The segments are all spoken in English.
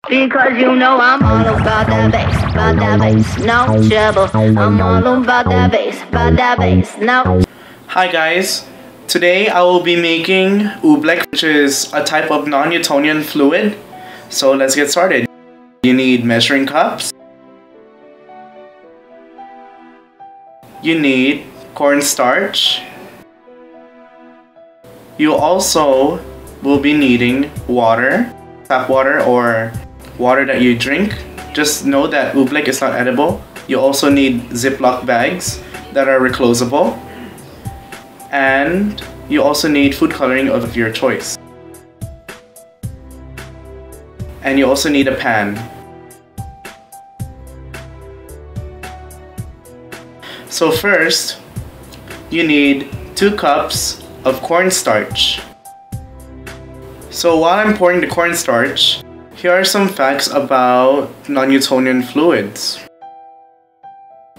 Because you know I'm all about that bass, no trouble. I'm all about that bass, no. Hi guys, today I will be making oobleck, which is a type of non-Newtonian fluid. So let's get started. You need measuring cups. You need cornstarch. You also will be needing water, tap water or water that you drink. Just know that oobleck is not edible. You also need Ziploc bags that are reclosable. And you also need food coloring of your choice. And you also need a pan. So first, you need 2 cups of cornstarch. So while I'm pouring the cornstarch, here are some facts about non-Newtonian fluids.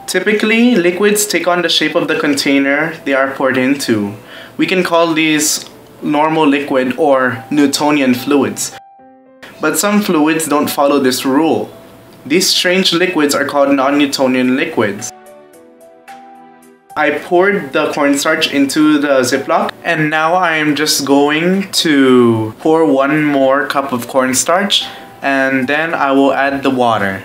Typically, liquids take on the shape of the container they are poured into. We can call these normal liquid or Newtonian fluids. But some fluids don't follow this rule. These strange liquids are called non-Newtonian liquids. I poured the cornstarch into the Ziploc, and now I am just going to pour 1 more cup of cornstarch, and then I will add the water.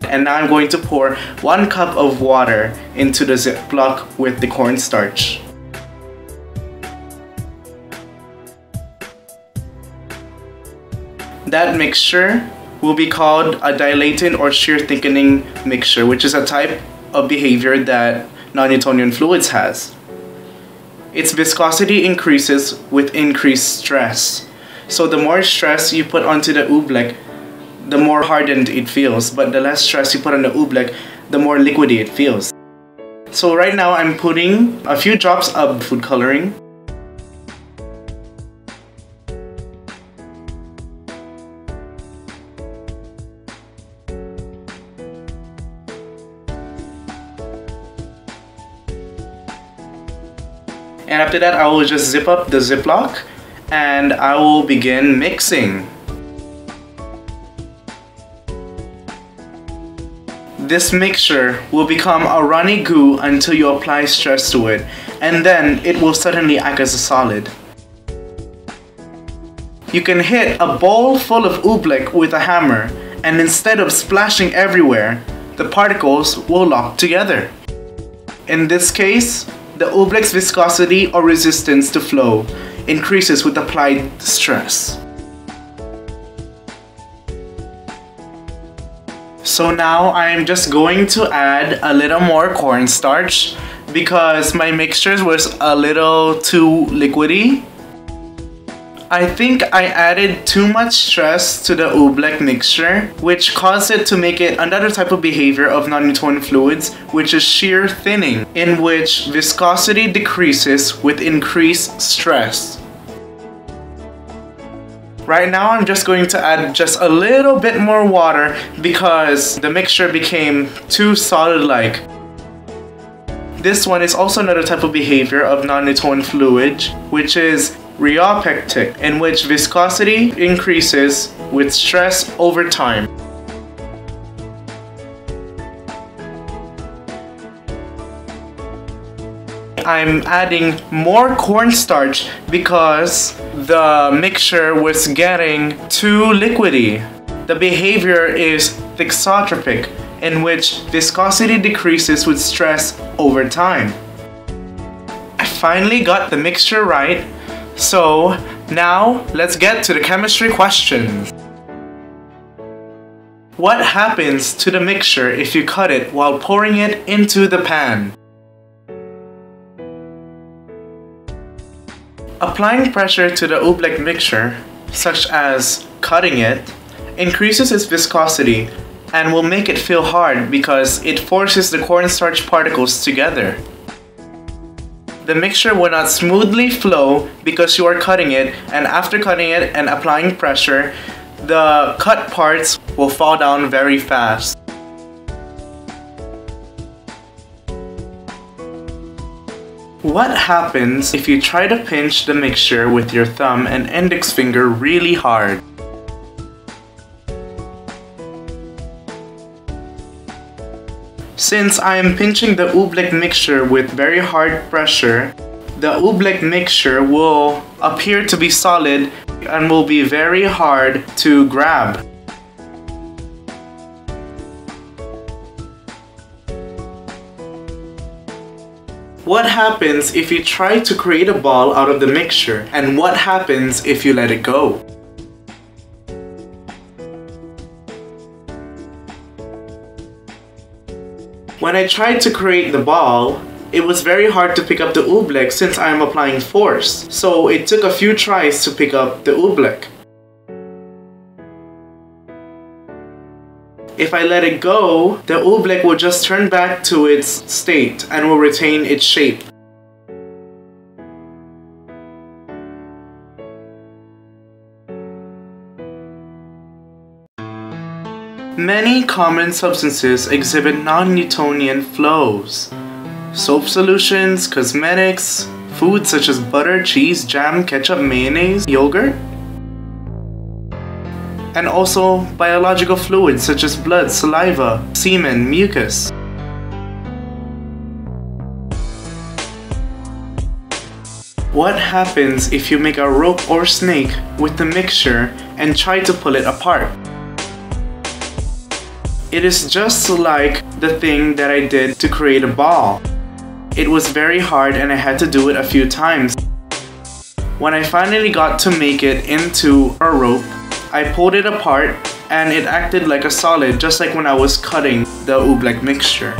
And now I'm going to pour 1 cup of water into the Ziploc with the cornstarch. That mixture will be called a dilatant or shear thickening mixture, which is a type of behavior that non-Newtonian fluids has. Its viscosity increases with increased stress. So the more stress you put onto the oobleck, the more hardened it feels, but the less stress you put on the oobleck, the more liquidy it feels. So right now I'm putting a few drops of food coloring. And after that, I will just zip up the Ziploc and I will begin mixing. This mixture will become a runny goo until you apply stress to it, and then it will suddenly act as a solid. You can hit a bowl full of oobleck with a hammer, and instead of splashing everywhere, the particles will lock together. In this case, the oobleck's viscosity or resistance to flow increases with applied stress. So now I'm just going to add a little more cornstarch because my mixture was a little too liquidy. I think I added too much stress to the oobleck mixture, which caused it to make it another type of behavior of non-Newtonian fluids, which is shear thinning, in which viscosity decreases with increased stress. Right now I'm just going to add just a little bit more water because the mixture became too solid-like. This one is also another type of behavior of non-Newtonian fluid, which is rheopectic, in which viscosity increases with stress over time. I'm adding more cornstarch because the mixture was getting too liquidy. The behavior is thixotropic, in which viscosity decreases with stress over time. I finally got the mixture right, so now let's get to the chemistry questions. What happens to the mixture if you cut it while pouring it into the pan? Applying pressure to the oobleck mixture, such as cutting it, increases its viscosity and will make it feel hard because it forces the cornstarch particles together. the mixture will not smoothly flow because you are cutting it, and after cutting it and applying pressure, the cut parts will fall down very fast. What happens if you try to pinch the mixture with your thumb and index finger really hard? Since I am pinching the oobleck mixture with very hard pressure, the oobleck mixture will appear to be solid and will be very hard to grab. What happens if you try to create a ball out of the mixture? And what happens if you let it go? When I tried to create the ball, it was very hard to pick up the oobleck since I am applying force. So it took a few tries to pick up the oobleck. If I let it go, the oobleck will just turn back to its state and will retain its shape. Many common substances exhibit non-Newtonian flows. Soap solutions, cosmetics, foods such as butter, cheese, jam, ketchup, mayonnaise, yogurt, and also biological fluids such as blood, saliva, semen, mucus. What happens if you make a rope or snake with the mixture and try to pull it apart? It is just like the thing that I did to create a ball. It was very hard and I had to do it a few times. When I finally got to make it into a rope, I pulled it apart and it acted like a solid, just like when I was cutting the oobleck mixture.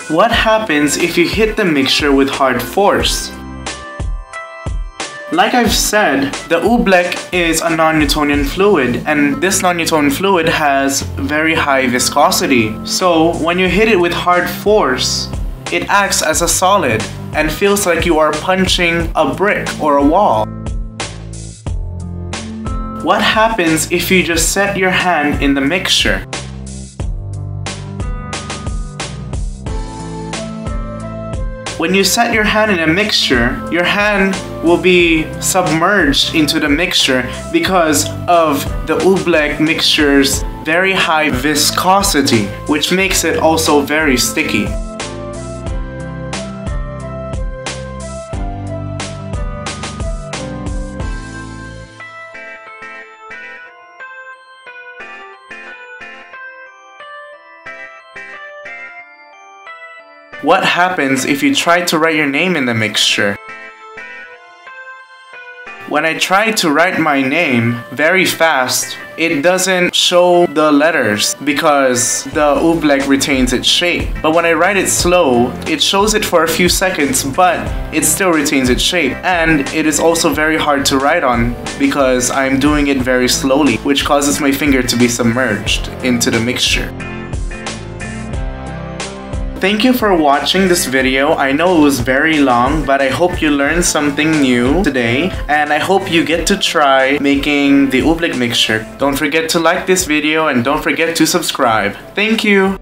What happens if you hit the mixture with hard force? Like I've said, the oobleck is a non-Newtonian fluid, and this non-Newtonian fluid has very high viscosity. So when you hit it with hard force, it acts as a solid and feels like you are punching a brick or a wall. What happens if you just set your hand in the mixture? When you set your hand in a mixture, your hand will be submerged into the mixture because of the oobleck mixture's very high viscosity, which makes it also very sticky. What happens if you try to write your name in the mixture? When I try to write my name very fast, it doesn't show the letters because the oobleck retains its shape. But when I write it slow, it shows it for a few seconds, but it still retains its shape. And it is also very hard to write on because I'm doing it very slowly, which causes my finger to be submerged into the mixture. Thank you for watching this video. I know it was very long, but I hope you learned something new today, and I hope you get to try making the oobleck mixture. Don't forget to like this video and don't forget to subscribe. Thank you!